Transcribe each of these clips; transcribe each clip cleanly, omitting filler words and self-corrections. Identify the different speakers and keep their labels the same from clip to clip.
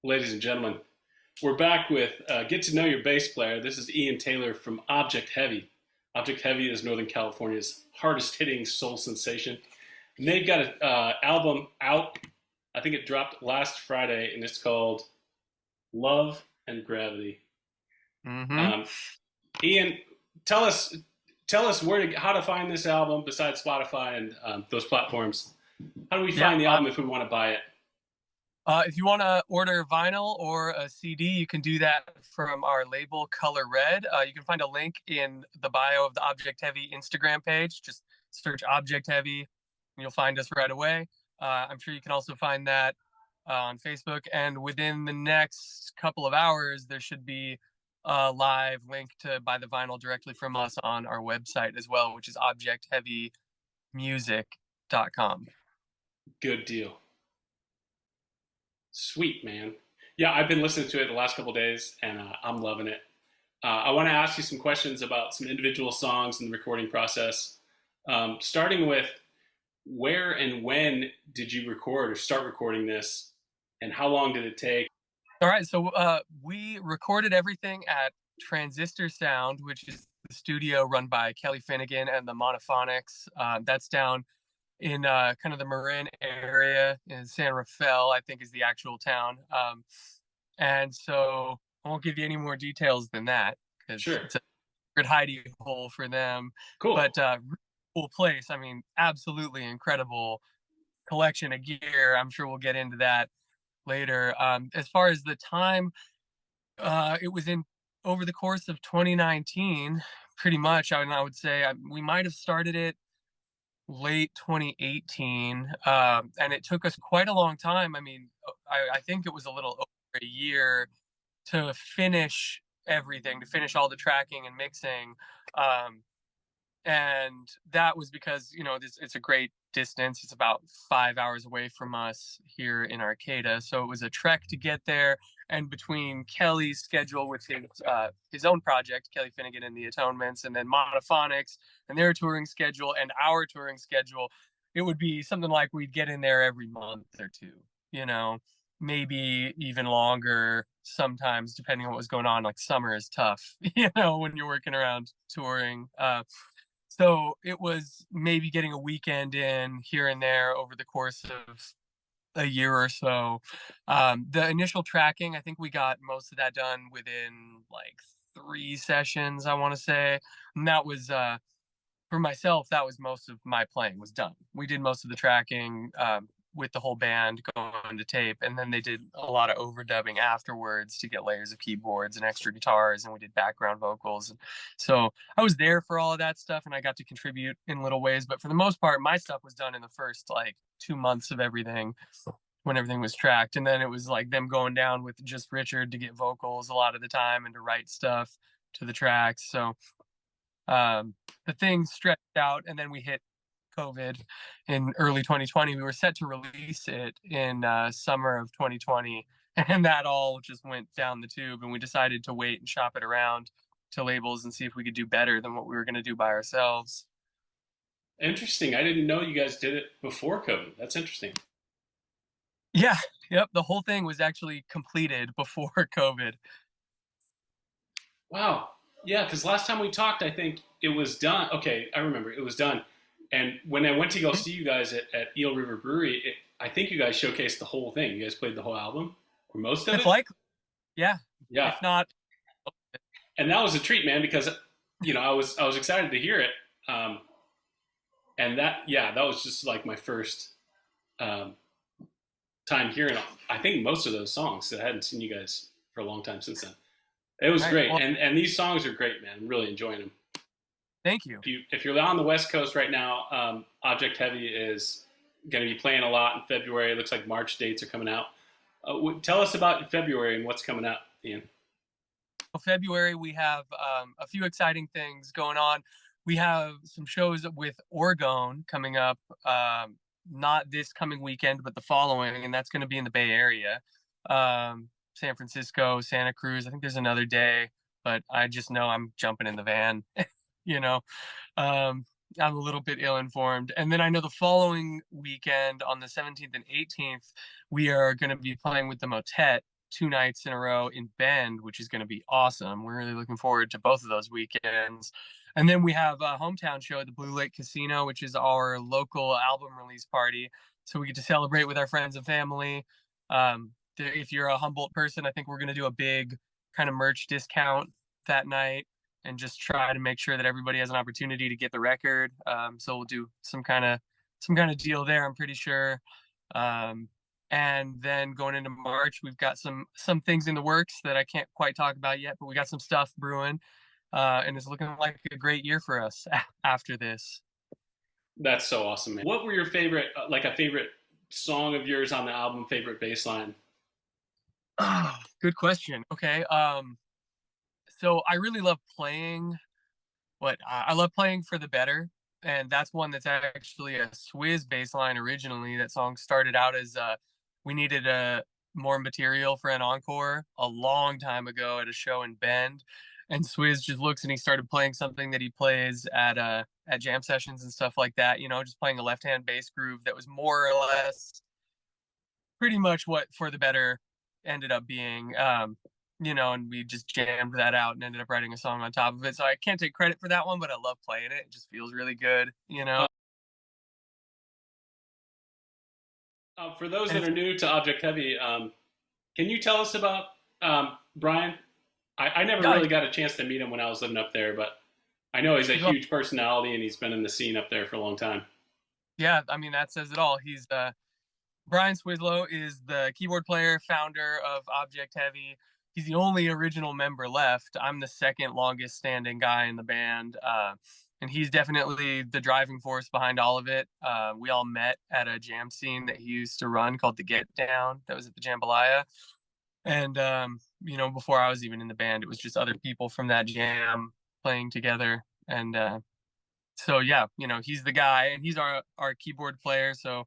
Speaker 1: Ladies and gentlemen, we're back with Get to Know Your Bass Player. This is Ian Taylor from Object Heavy. Object Heavy is Northern California's hardest hitting soul sensation. And they've got an album out. I think it dropped last Friday, and it's called Love and Gravity.
Speaker 2: hmm
Speaker 1: Um, Ian, tell us how to find this album besides Spotify and those platforms. How do we
Speaker 2: Yeah.
Speaker 1: find the album if we want to buy it?
Speaker 2: If you want to order vinyl or a CD, you can do that from our label Color Red. You can find a link in the bio of the Object Heavy Instagram page. Just search Object Heavy and you'll find us right away. I'm sure you can also find that on Facebook. And within the next couple of hours, there should be a live link to buy the vinyl directly from us on our website as well, which is objectheavymusic.com.
Speaker 1: Good deal. Sweet, man. Yeah, I've been listening to it the last couple of days, and I'm loving it. I want to ask you some questions about some individual songs and the recording process. Starting with where and when did you record or start recording this, and how long did it take?
Speaker 2: All right, so we recorded everything at Transistor Sound, which is the studio run by Kelly Finnegan and the Monophonics. That's down in kind of the Marin area in San Rafael, I think is the actual town. And so I won't give you any more details than that because
Speaker 1: Sure.
Speaker 2: it's a good hidey hole for them.
Speaker 1: Cool.
Speaker 2: But really cool place. I mean, absolutely incredible collection of gear. I'm sure we'll get into that later. As far as the time, it was in over the course of 2019, pretty much. I would say we might have started it late 2018, and it took us quite a long time. I mean, I think it was a little over a year to finish everything, to finish all the tracking and mixing. Um, and that was because it's a great distance. It's about 5 hours away from us here in Arcata, so it was a trek to get there. And between Kelly's schedule with his own project, Kelly Finnegan and the Atonements, and then Monophonics and their touring schedule and our touring schedule, it would be something like we'd get in there every month or two, maybe even longer sometimes, depending on what was going on. Like summer is tough, when you're working around touring. So it was maybe getting a weekend in here and there over the course of a year or so. The initial tracking, I think we got most of that done within like 3 sessions, I want to say. And that was, for myself, that was most of my playing was done. We did most of the tracking with the whole band going to tape, and then they did a lot of overdubbing afterwards to get layers of keyboards and extra guitars, and we did background vocals. And so I was there for all of that stuff, and I got to contribute in little ways. But for the most part, my stuff was done in the first like 2 months of everything when everything was tracked. And then it was like them going down with just Richard to get vocals a lot of the time and to write stuff to the tracks. So the thing stretched out, and then we hit COVID in early 2020. We were set to release it in summer of 2020, and that all just went down the tube. And we decided to wait and shop it around to labels and see if we could do better than what we were going to do by ourselves.
Speaker 1: Interesting. I didn't know you guys did it before COVID. That's interesting.
Speaker 2: Yeah, yep. The whole thing was actually completed before COVID.
Speaker 1: Wow. Yeah, because last time we talked, I think it was done. Okay, I remember it was done. And when I went to go see you guys at Eel River Brewery, I think you guys showcased the whole thing. You guys played the whole album or most of
Speaker 2: It's
Speaker 1: it.
Speaker 2: like, yeah,
Speaker 1: Yeah,
Speaker 2: if not,
Speaker 1: and that was a treat, man, because I was excited to hear it. And that was just like my first um, time hearing. I think most of those songs. I hadn't seen you guys for a long time since then. It was
Speaker 2: right.
Speaker 1: great,
Speaker 2: Well,
Speaker 1: and these songs are great, man. I'm really enjoying them.
Speaker 2: thank you.
Speaker 1: If you're on the West Coast right now, Object Heavy is going to be playing a lot in February. It looks like March dates are coming out. Tell us about February and what's coming out, Ian.
Speaker 2: February, we have a few exciting things going on. We have some shows with Orgone coming up, not this coming weekend, but the following, and that's going to be in the Bay Area, San Francisco, Santa Cruz. I think there's another day, but I just know I'm jumping in the van. you know, I'm a little bit ill-informed. And then I know the following weekend on the 17th and 18th, we are going to be playing with the Motet 2 nights in a row in Bend, which is going to be awesome. We're really looking forward to both of those weekends. And then we have a hometown show at the Blue Lake Casino, which is our local album release party. So we get to celebrate with our friends and family. If you're a Humboldt person, I think we're going to do a big kind of merch discount that night and just try to make sure that everybody has an opportunity to get the record. So we'll do some kind of deal there, I'm pretty sure. And then going into March, we've got some things in the works that I can't quite talk about yet, but we got some stuff brewing, and it's looking like a great year for us after this.
Speaker 1: That's so awesome, man. What were your favorite, like a favorite song of yours on the album, favorite bass line?
Speaker 2: Oh, good question. Okay. So I really love playing what I love playing For the Better, and that's one that's actually a Swizz bass line originally. That song started out as we needed more material for an encore a long time ago at a show in Bend, and Swizz just looks and he started playing something that he plays at jam sessions and stuff like that. You know, just playing a left hand bass groove that was more or less pretty much what For the Better ended up being. You know, and we just jammed that out and ended up writing a song on top of it. So I can't take credit for that one, but I love playing it. It just feels really good, you know.
Speaker 1: For those
Speaker 2: And
Speaker 1: that are new to Object Heavy, can you tell us about Brian? I never
Speaker 2: yeah,
Speaker 1: really got a chance to meet him when I was living up there, but I know he's a
Speaker 2: well,
Speaker 1: huge personality and he's been in the scene up there for a long time.
Speaker 2: yeah, I mean that says it all. He's Brian Swislow is the keyboard player, founder of Object Heavy. He's the only original member left. I'm the second longest standing guy in the band. And he's definitely the driving force behind all of it. We all met at a jam scene that he used to run called the Get Down that was at the Jambalaya. And, you know, before I was even in the band, it was just other people from that jam playing together. And so, yeah, you know, he's the guy and he's our keyboard player. So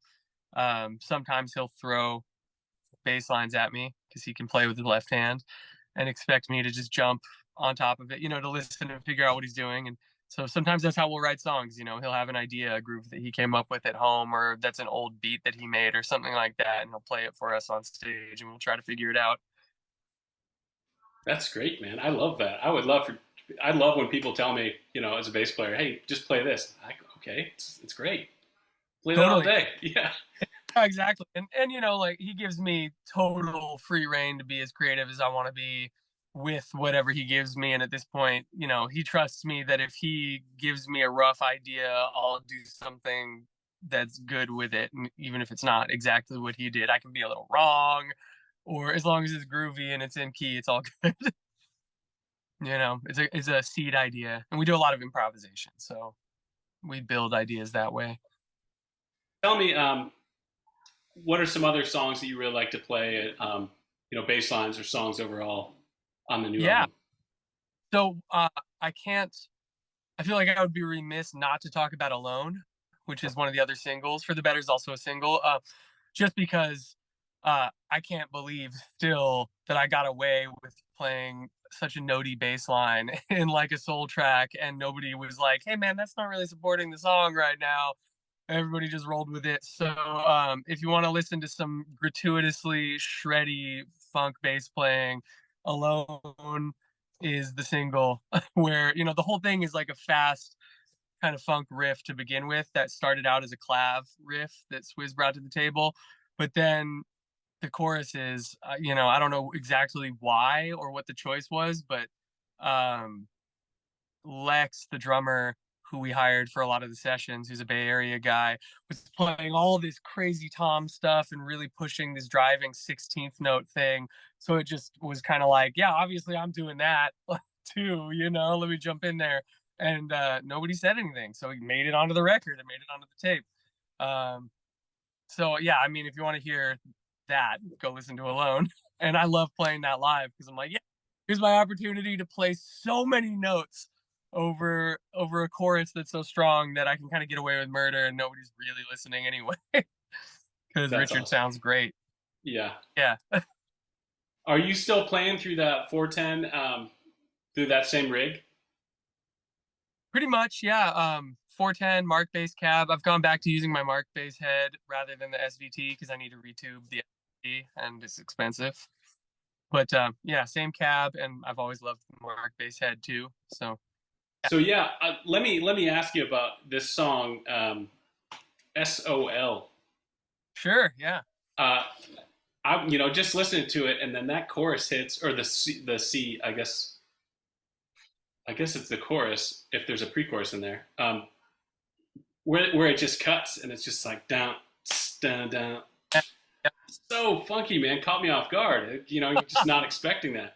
Speaker 2: sometimes he'll throw bass lines at me because he can play with his left hand and expect me to just jump on top of it, you know, to listen and figure out what he's doing. And so sometimes that's how we'll write songs. You know, he'll have an idea, a groove that he came up with at home, or that's an old beat that he made or something like that. And he'll play it for us on stage and we'll try to figure it out.
Speaker 1: That's great, man. I love that. I love when people tell me, you know, as a bass player, hey, just play this. Okay, it's great. Play that all
Speaker 2: Totally.
Speaker 1: day. Yeah.
Speaker 2: Exactly. And you know, like he gives me total free reign to be as creative as I want to be with whatever he gives me. And at this point, you know, he trusts me that if he gives me a rough idea, I'll do something that's good with it. And even if it's not exactly what he did, I can be a little wrong. Or as long as it's groovy and it's in key, it's all good. You know, it's a seed idea. And we do a lot of improvisation. So we build ideas that way.
Speaker 1: Tell me, what are some other songs that you really like to play? You know, bass lines or songs overall on the new
Speaker 2: Yeah.
Speaker 1: album.
Speaker 2: So I can't I feel like I would be remiss not to talk about Alone, which is one of the other singles. For the Better is also a single, just because I can't believe still that I got away with playing such a notey bass line in like a soul track, and nobody was like, "Hey, man, that's not really supporting the song right now." Everybody just rolled with it. So if you want to listen to some gratuitously shreddy funk bass playing, Alone is the single where you know the whole thing is like a fast kind of funk riff to begin with that started out as a clav riff that Swizz brought to the table, but then the chorus is you know, I don't know exactly why or what the choice was, but um Lex, the drummer who we hired for a lot of the sessions, who's a Bay Area guy, was playing all this crazy tom stuff and really pushing this driving 16th note thing. So it just was kind of like, yeah, obviously I'm doing that too, you know, let me jump in there. And nobody said anything. So he made it onto the record and made it onto the tape. Um, so yeah, I mean, if you want to hear that, go listen to Alone. And I love playing that live because I'm like, yeah, here's my opportunity to play so many notes over a chorus that's so strong that I can kind of get away with murder and nobody's really listening anyway. Because
Speaker 1: That's
Speaker 2: Richard
Speaker 1: awesome.
Speaker 2: sounds great.
Speaker 1: Yeah.
Speaker 2: Yeah,
Speaker 1: Are you still playing through that 410 through that same rig?
Speaker 2: pretty much. Yeah. 410 Mark bass cab. I've gone back to using my Mark bass head rather than the SVT because I need to retube the SVT and it's expensive. But yeah, same cab, and I've always loved Mark Basshead too. So
Speaker 1: So yeah, let me ask you about this song, SOL.
Speaker 2: sure, yeah.
Speaker 1: Uh, I just listening to it, and then that chorus hits, or the C, I guess it's the chorus if there's a pre-chorus in there, where it just cuts and it's just like down, down, down. So funky, man. Caught me off guard. You're just not expecting that,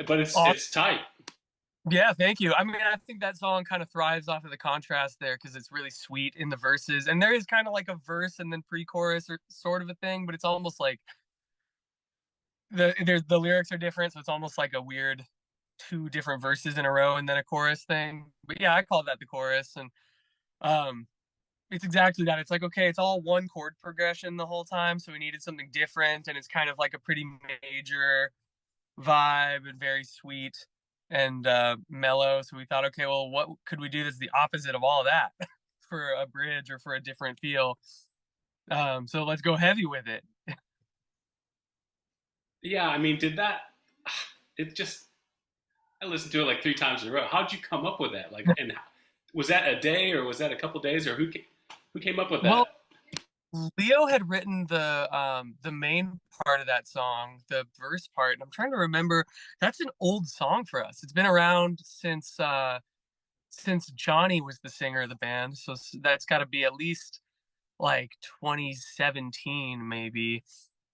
Speaker 1: but it's
Speaker 2: Awesome.
Speaker 1: it's tight.
Speaker 2: Yeah, thank you. I mean, I think that song kind of thrives off of the contrast there because it's really sweet in the verses, and there is kind of like a verse and then pre-chorus or sort of a thing, but it's almost like the lyrics are different, so it's almost like a weird two different verses in a row and then a chorus thing. But yeah, I call that the chorus, and um, it's exactly that. It's like, okay, it's all one chord progression the whole time, so we needed something different, and it's kind of like a pretty major vibe and very sweet and mellow. So we thought, okay, well, what could we do that's the opposite of all of that for a bridge or for a different feel? So let's go heavy with it.
Speaker 1: Yeah, I mean, did that? It just I listened to it like three times in a row. How'd you come up with that? Like, and was that a day or was that a couple days or who came up with
Speaker 2: Well,
Speaker 1: that?
Speaker 2: Leo had written the main part of that song, the verse part, and I'm trying to remember. That's an old song for us. It's been around since Johnny was the singer of the band, so that's got to be at least like 2017 maybe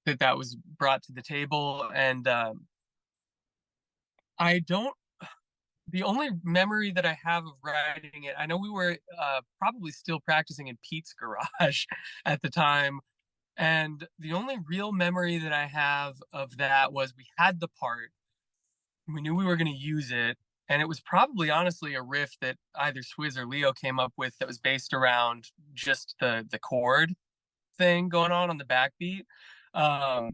Speaker 2: that was brought to the table. And I don't the only memory that I have of writing it, I know we were probably still practicing in Pete's garage at the time. And the only real memory that I have of that was we had the part, we knew we were going to use it, and it was probably honestly a riff that either Swizz or Leo came up with that was based around just the chord thing going on the backbeat. Um,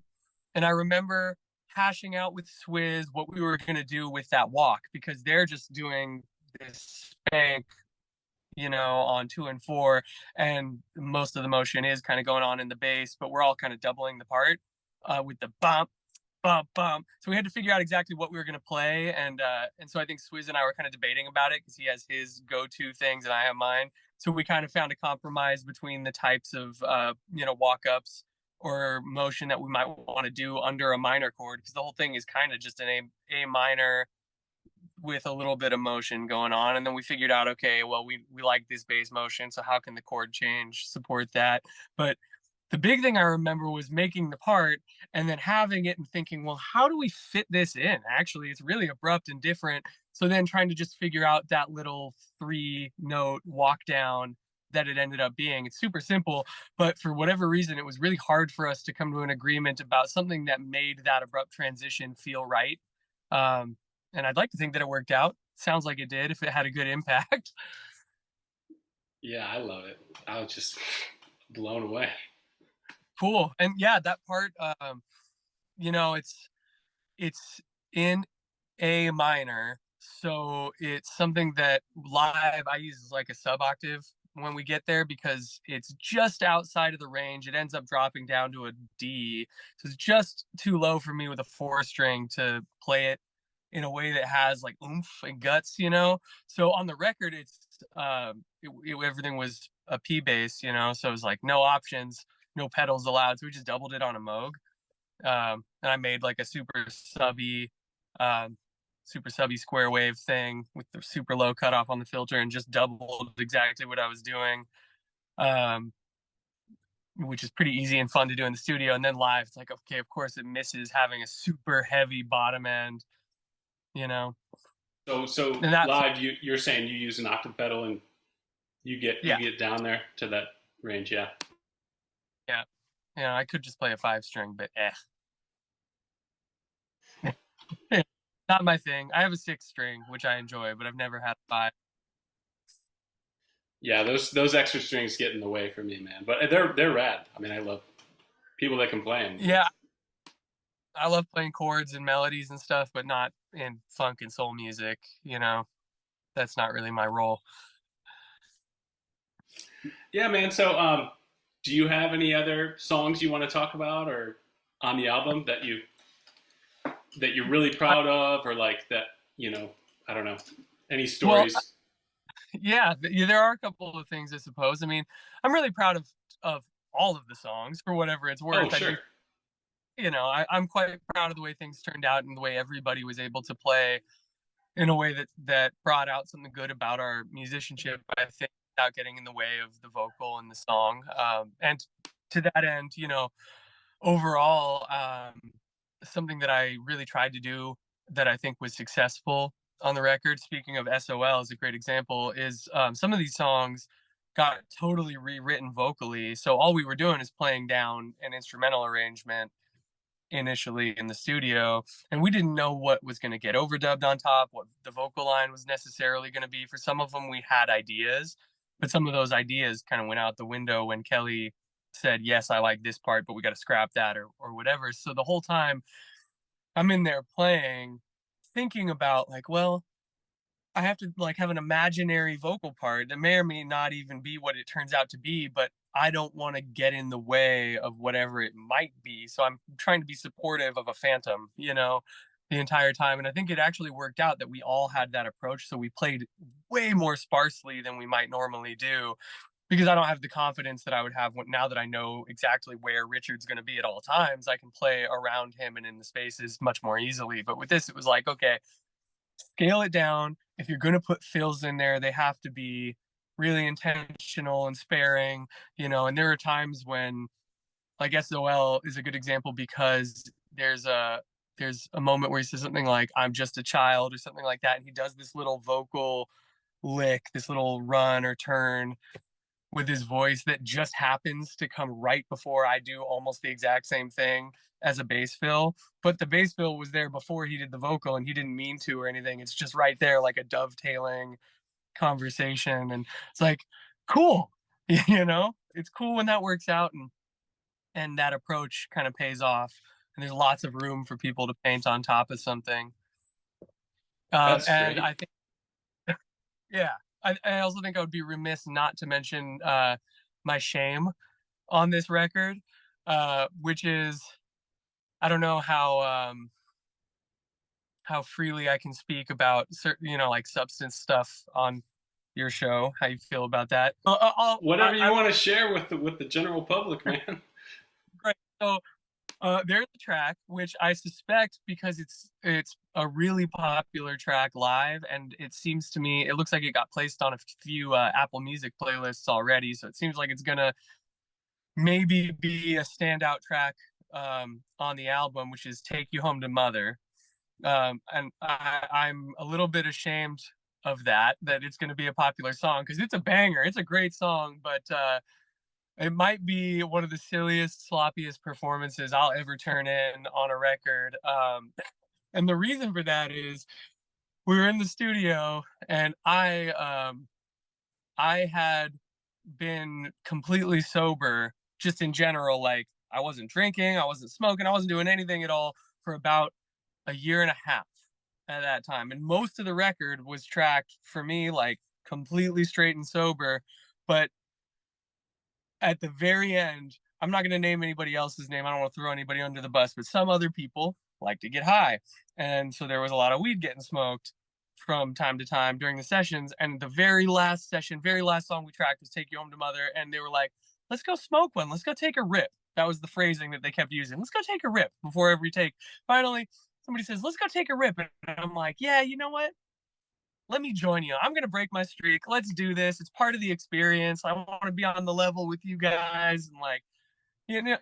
Speaker 2: and I remember hashing out with Swizz what we were going to do with that walk because they're just doing this spank, on 2 and 4, and most of the motion is kind of going on in the bass, but we're all kind of doubling the part with the bump, bump, bump. So we had to figure out exactly what we were going to play, and so I think Swizz and I were kind of debating about it because he has his go-to things and I have mine. So we kind of found a compromise between the types of walk-ups or motion that we might want to do under a minor chord because the whole thing is kind of just an A minor with a little bit of motion going on. And then we figured out, okay, well, we like this bass motion, so how can the chord change support that? But the big thing I remember was making the part and then having it and thinking, well, how do we fit this in? Actually, it's really abrupt and different. So then trying to just figure out that little 3 note walk down that it ended up being. It's super simple, but for whatever reason, it was really hard for us to come to an agreement about something that made that abrupt transition feel right. Um, and I'd like to think that it worked out. Sounds like it did if it had a good impact.
Speaker 1: Yeah, I love it. I was just blown away.
Speaker 2: Cool. And yeah, that part, it's in A minor, so it's something that live I use as like a sub octave when we get there because it's just outside of the range. It ends up dropping down to a D, so it's just too low for me with a 4 string to play it in a way that has like oomph and guts. So on the record, everything was a P bass, so it was like no options, no pedals allowed. So we just doubled it on a Moog, and I made like a um, super subby square wave thing with the super low cutoff on the filter, and just doubled exactly what I was doing. Um, which is pretty easy and fun to do in the studio. And then live, it's like, okay, of course it misses having a super heavy bottom end, you know.
Speaker 1: So
Speaker 2: And that's
Speaker 1: live, you're saying you use an octave pedal and you get you
Speaker 2: yeah,
Speaker 1: get down there to that range, yeah.
Speaker 2: yeah. I could just play a 5 string, but not my thing. I have a 6 string, which I enjoy, but I've never had a 5.
Speaker 1: Yeah, those extra strings get in the way for me, man. But they're rad. I mean, I love people that can play them.
Speaker 2: Yeah, I love playing chords and melodies and stuff, but not in funk and soul music. That's not really my role.
Speaker 1: Yeah, man. So, do you have any other songs you want to talk about or on the album that you that you're really
Speaker 2: I,
Speaker 1: proud of, or like that, I don't know, any
Speaker 2: well,
Speaker 1: stories?
Speaker 2: yeah, there are a couple of things, I suppose. I mean, I'm really proud of all of the songs for whatever it's
Speaker 1: Oh,
Speaker 2: worth. I
Speaker 1: sure.
Speaker 2: do, I'm quite proud of the way things turned out and the way everybody was able to play in a way that brought out something good about our musicianship. I think without getting in the way of the vocal and the song. And to that end, overall, something that I really tried to do that I think was successful on the record, speaking of SOL is a great example, is some of these songs got totally rewritten vocally. So all we were doing is playing down an instrumental arrangement initially in the studio, and we didn't know what was going to get overdubbed on top, what the vocal line was necessarily going to be. For some of them we had ideas, but some of those ideas kind of went out the window when Kelly said, yes, I like this part, but we got to scrap that, or whatever. So the whole time I'm in there playing, thinking about like, well, I have to like have an imaginary vocal part that may or may not even be what it turns out to be, but I don't want to get in the way of whatever it might be. So I'm trying to be supportive of a phantom, the entire time. And I think it actually worked out that we all had that approach. So we played way more sparsely than we might normally do, because I don't have the confidence that I would have now that I know exactly where Richard's going to be at all times. I can play around him and in the spaces much more easily. But with this, it was like, okay, scale it down. If you're going to put fills in there, they have to be really intentional and sparing, and there are times when like SOL is a good example because there's a moment where he says something like I'm just a child or something like that, and he does this little vocal lick, this little run or turn with his voice that just happens to come right before I do almost the exact same thing as a bass fill. But the bass fill was there before he did the vocal and he didn't mean to or anything. It's just right there, like a dovetailing conversation. And it's like, cool, it's cool when that works out, and that approach kind of pays off. And there's lots of room for people to paint on top of something.
Speaker 1: That's
Speaker 2: And
Speaker 1: great.
Speaker 2: I think, yeah, I also think I would be remiss not to mention my shame on this record, which is I don't know how freely I can speak about certain like substance stuff on your show. How you feel about that?
Speaker 1: Whatever you
Speaker 2: I
Speaker 1: want
Speaker 2: will.
Speaker 1: to share with the general public, man.
Speaker 2: Great. So there's a track which I suspect because it's a really popular track live, and it seems to me it looks like it got placed on a few Apple Music playlists already. So it seems like it's gonna maybe be a standout track on the album, which is "Take You Home to Mother." And I'm a little bit ashamed of that it's going to be a popular song because it's a banger. It's a great song, but it might be one of the silliest, sloppiest performances I'll ever turn in on a record. And the reason for that is we were in the studio and I had been completely sober just in general. Like I wasn't drinking, I wasn't smoking, I wasn't doing anything at all for about a year and a half at that time. And most of the record was tracked for me like completely straight and sober. But at the very end, I'm not going to name anybody else's name. I don't want to throw anybody under the bus, but some other people like to get high. And so there was a lot of weed getting smoked from time to time during the sessions. And the very last session, very last song we tracked was Take You Home to Mother. And they were like, let's go smoke one. Let's go take a rip. That was the phrasing that they kept using. Let's go take a rip before every take. Finally, somebody says, let's go take a rip. And I'm like, yeah, you know what? Let me join you. I'm going to break my streak. Let's do this. It's part of the experience. I want to be on the level with you guys. And like,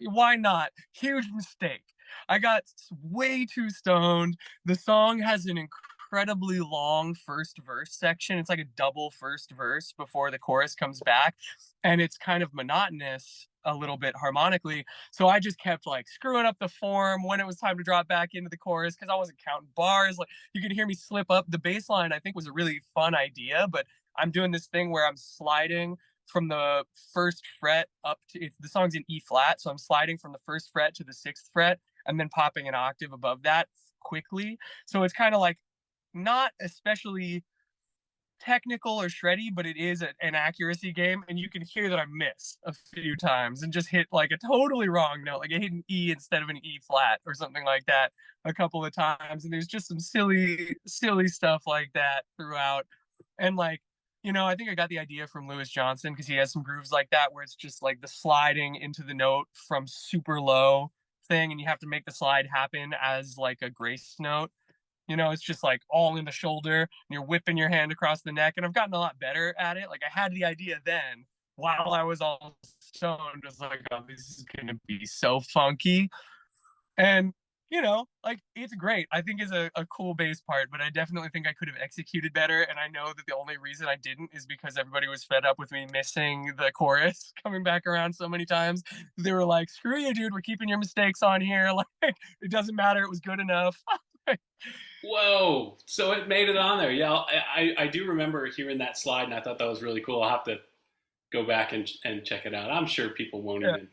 Speaker 2: why not? Huge mistake. I got way too stoned. The song has an incredibly long first verse section. It's like a double first verse before the chorus comes back. And it's kind of monotonous a little bit harmonically. So I just kept like screwing up the form when it was time to drop back into the chorus because I wasn't counting bars. Like you could hear me slip up. The bass line, I think, was a really fun idea, but I'm doing this thing where I'm sliding from the first fret up to the song's in E flat. So I'm sliding from the first fret to the sixth fret and then popping an octave above that quickly. So it's kind of like not especially technical or shreddy, but it is an accuracy game, and you can hear that I miss a few times and just hit like a totally wrong note, like I hit an E instead of an E flat or something like that a couple of times. And there's just some silly stuff like that throughout. And like, I think I got the idea from Lewis Johnson because he has some grooves like that where it's just like the sliding into the note from super low thing, and you have to make the slide happen as like a grace note. It's just like all in the shoulder and you're whipping your hand across the neck. And I've gotten a lot better at it. Like I had the idea then while I was all stoned, just like, oh, this is gonna be so funky. And like it's great. I think is a cool bass part, but I definitely think I could have executed better. And I know that the only reason I didn't is because everybody was fed up with me missing the chorus coming back around so many times. They were like, screw you, dude, we're keeping your mistakes on here. Like it doesn't matter, it was good enough.
Speaker 1: Whoa! So it made it on there. Yeah, I do remember hearing that slide, and I thought that was really cool. I'll have to go back and check it out. I'm sure people won't
Speaker 2: Yeah.
Speaker 1: even.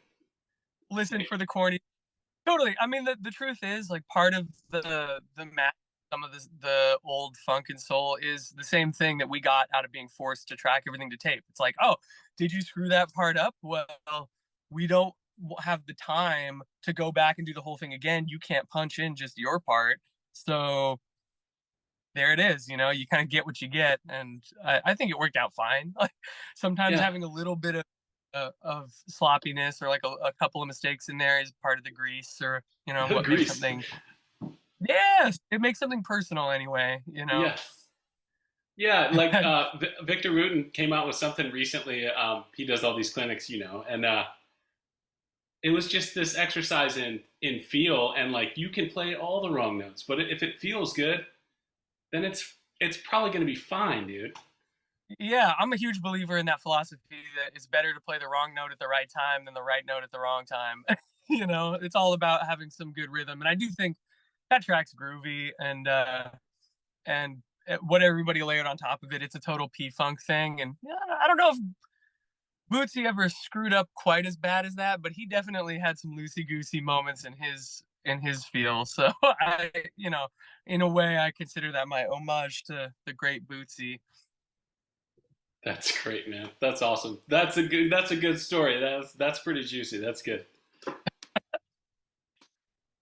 Speaker 2: Listen for the corny. Totally. I mean, the truth is, like, part of the math, some of the old funk and soul is the same thing that we got out of being forced to track everything to tape. It's like, oh, did you screw that part up? Well, we don't have the time to go back and do the whole thing again. You can't punch in just your part. So there it is. You kind of get what you get, and I think it worked out fine. Like sometimes
Speaker 1: Yeah,
Speaker 2: having a little bit of sloppiness or like a couple of mistakes in there is part of the grease, or what makes
Speaker 1: Greece.
Speaker 2: something. Yes, it makes something personal anyway.
Speaker 1: Yeah, yeah. Like Victor Wooten came out with something recently. He does all these clinics, and it was just this exercise in feel, and like you can play all the wrong notes, but if it feels good, then it's probably going to be fine, dude.
Speaker 2: Yeah, I'm a huge believer in that philosophy that it's better to play the wrong note at the right time than the right note at the wrong time. It's all about having some good rhythm, and I do think that track's groovy, and what everybody layered on top of it, it's a total P Funk thing. And yeah, I don't know if Bootsy ever screwed up quite as bad as that, but he definitely had some loosey goosey moments in his feel. So in a way, I consider that my homage to the great Bootsy.
Speaker 1: That's great, man. That's awesome. That's a good story. That's pretty juicy. That's good.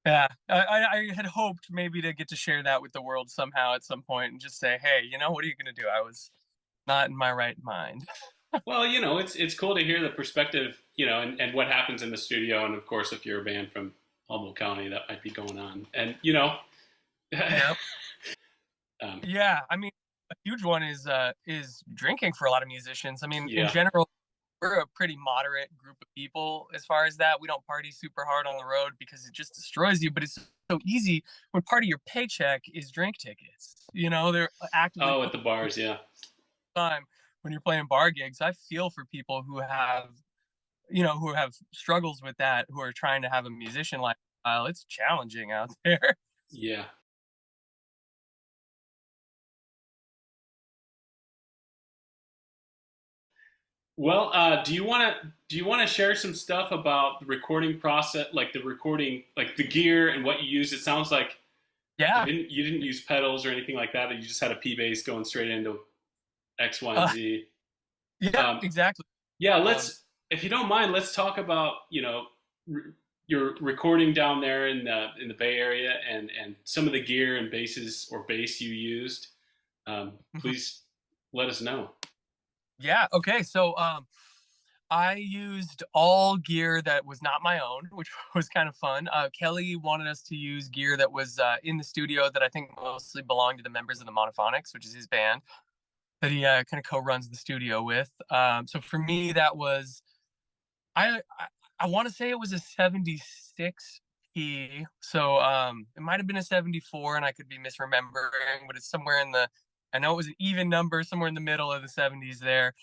Speaker 2: Yeah, I had hoped maybe to get to share that with the world somehow at some point and just say, hey, what are you gonna do? I was not in my right mind.
Speaker 1: Well, it's cool to hear the perspective, and what happens in the studio, and of course, if you're a band from Humboldt County, that might be going on, and
Speaker 2: Yeah,
Speaker 1: um,
Speaker 2: yeah. I mean, a huge one is drinking for a lot of musicians. I mean, in
Speaker 1: yeah.
Speaker 2: general, we're a pretty moderate group of people as far as that. We don't party super hard on the road because it just destroys you. But it's so easy when part of your paycheck is drink tickets. They're actively
Speaker 1: Oh, at the bars, yeah.
Speaker 2: time when you're playing bar gigs. I feel for people who have struggles with that, who are trying to have a musician lifestyle. It's challenging out there.
Speaker 1: Yeah. Well, do you want to share some stuff about the recording process, like the recording, like the gear and what you use? It sounds like you
Speaker 2: Yeah.
Speaker 1: didn't you didn't use pedals or anything like that. You just had a P bass going straight into X, Y, and
Speaker 2: Uh,
Speaker 1: Z.
Speaker 2: yeah,
Speaker 1: Um,
Speaker 2: exactly.
Speaker 1: yeah,
Speaker 2: Um,
Speaker 1: if you don't mind, let's talk about re- your recording down there in the Bay Area, and some of the gear and basses or bass you used. Please let us know.
Speaker 2: yeah. Okay. So, I used all gear that was not my own, which was kind of fun. Kelly wanted us to use gear that was in the studio that I think mostly belonged to the members of the Monophonics, which is his band that he kind of co-runs the studio with. So for me, that was I I want to say it was a 76 P. So it might have been a 74, and I could be misremembering, but it's somewhere in the. I know it was an even number, somewhere in the middle of the 70s there.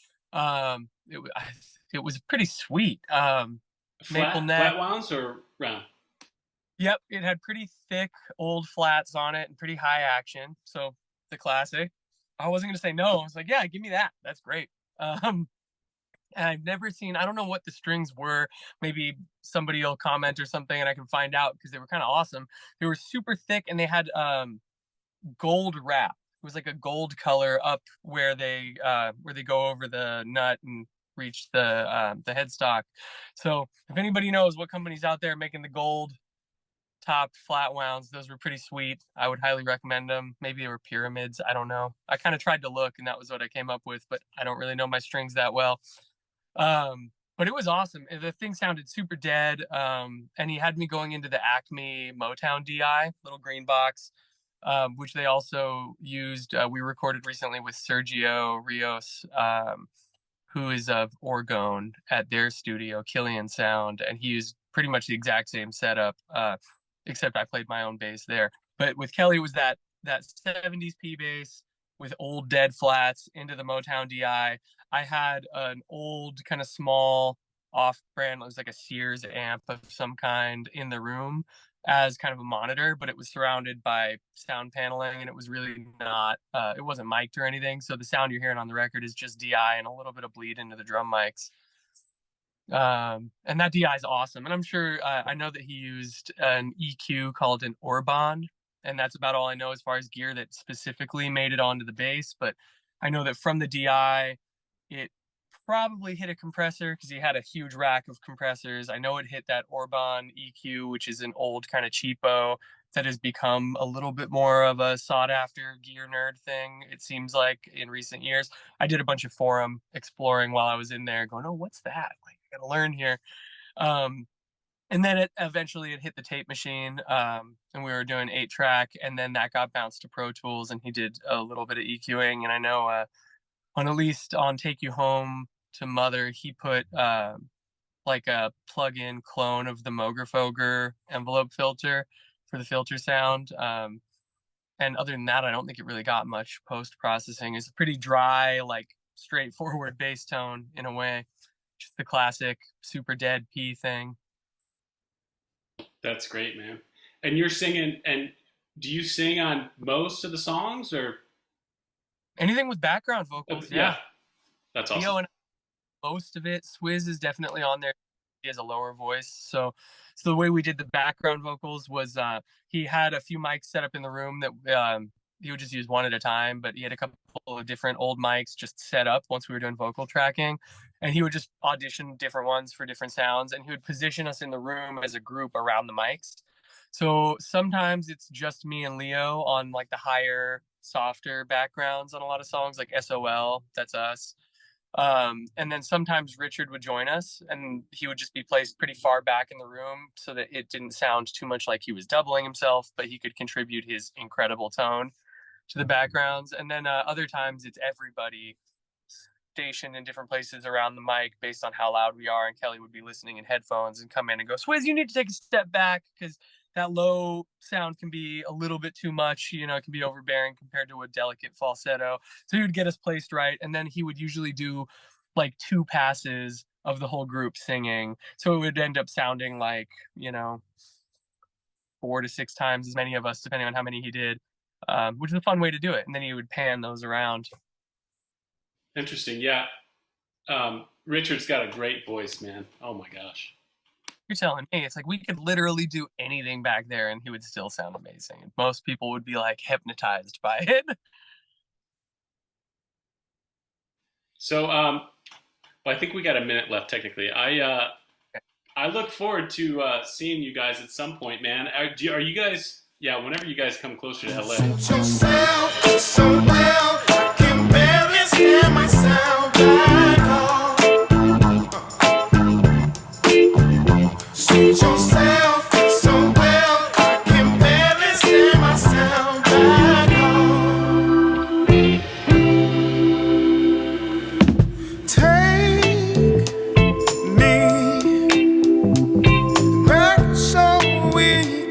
Speaker 2: It was pretty sweet. Maple
Speaker 1: Flat
Speaker 2: neck.
Speaker 1: wounds or round?
Speaker 2: Yep, it had pretty thick old flats on it and pretty high action. So the classic. I wasn't gonna say no. I was like, yeah, give me that. That's great. Um, and I've never seen. I don't know what the strings were. Maybe somebody will comment or something, and I can find out because they were kind of awesome. They were super thick, and they had gold wrap. was like a gold color up where they go over the nut and reach the headstock. So if anybody knows what company's out there making the gold topped flat wounds, those were pretty sweet. I would highly recommend them. Maybe they were Pyramids. I don't know. I kind of tried to look, and that was what I came up with, but I don't really know my strings that well. But it was awesome. The thing sounded super dead. And he had me going into the Acme Motown DI, little green box, which they also used. We recorded recently with Sergio Rios, who is of Orgone, at their studio, Killian Sound, and he used pretty much the exact same setup, except I played my own bass there. But with Kelly, it was that 70s P bass with old dead flats into the Motown DI. I had an old kind of small off-brand, it was like a Sears amp of some kind in the room as kind of a monitor, but it was surrounded by sound paneling, and it was really not, it wasn't mic'd or anything. So the sound you're hearing on the record is just DI and a little bit of bleed into the drum mics. And that DI is awesome. And I'm sure, I know that he used an EQ called an Orban, and that's about all I know as far as gear that specifically made it onto the bass. But I know that from the DI, it probably hit a compressor because he had a huge rack of compressors. I know it hit that Orban EQ, which is an old kind of cheapo that has become a little bit more of a sought after gear nerd thing, it seems like, in recent years. I did a bunch of forum exploring while I was in there going, oh, what's that? Like, I gotta learn here. And then eventually it hit the tape machine, and we were doing 8-track, and then that got bounced to Pro Tools, and he did a little bit of EQing. And I know on at least on Take You Home to Mother, he put like a plug-in clone of the Mogurfoger envelope filter for the filter sound. And other than that, I don't think it really got much post-processing. It's a pretty dry, like straightforward bass tone in a way. Just the classic super dead P thing.
Speaker 1: That's great, man. And you're singing, and do you sing on most of the songs, or
Speaker 2: anything with background vocals? Yeah.
Speaker 1: That's awesome.
Speaker 2: Theo and most of it. Swizz is definitely on there. He has a lower voice, so the way we did the background vocals was he had a few mics set up in the room that he would just use one at a time, but he had a couple of different old mics just set up once we were doing vocal tracking, and he would just audition different ones for different sounds, and he would position us in the room as a group around the mics. So sometimes it's just me and Leo on like the higher, softer backgrounds on a lot of songs, like SOL, that's us. And then sometimes Richard would join us, and he would just be placed pretty far back in the room so that it didn't sound too much like he was doubling himself, but he could contribute his incredible tone to the backgrounds. And then other times it's everybody stationed in different places around the mic based on how loud we are, and Kelly would be listening in headphones and come in and go, Swizz, you need to take a step back because that low sound can be a little bit too much, it can be overbearing compared to a delicate falsetto. So he would get us placed right, and then he would usually do like 2 passes of the whole group singing. So it would end up sounding like, 4 to 6 times as many of us, depending on how many he did, which is a fun way to do it. And then he would pan those around.
Speaker 1: Interesting, yeah. Richard's got a great voice, man. Oh my gosh.
Speaker 2: You're telling me it's like we could literally do anything back there and he would still sound amazing. Most people would be like hypnotized by it.
Speaker 1: So I think we got a minute left technically. I look forward to seeing you guys at some point, man. Are you guys, whenever you guys come closer to LA.
Speaker 3: Yourself so well, I can barely stand myself back home. Suit yourself so well, I can barely stand myself back home. Take me back so we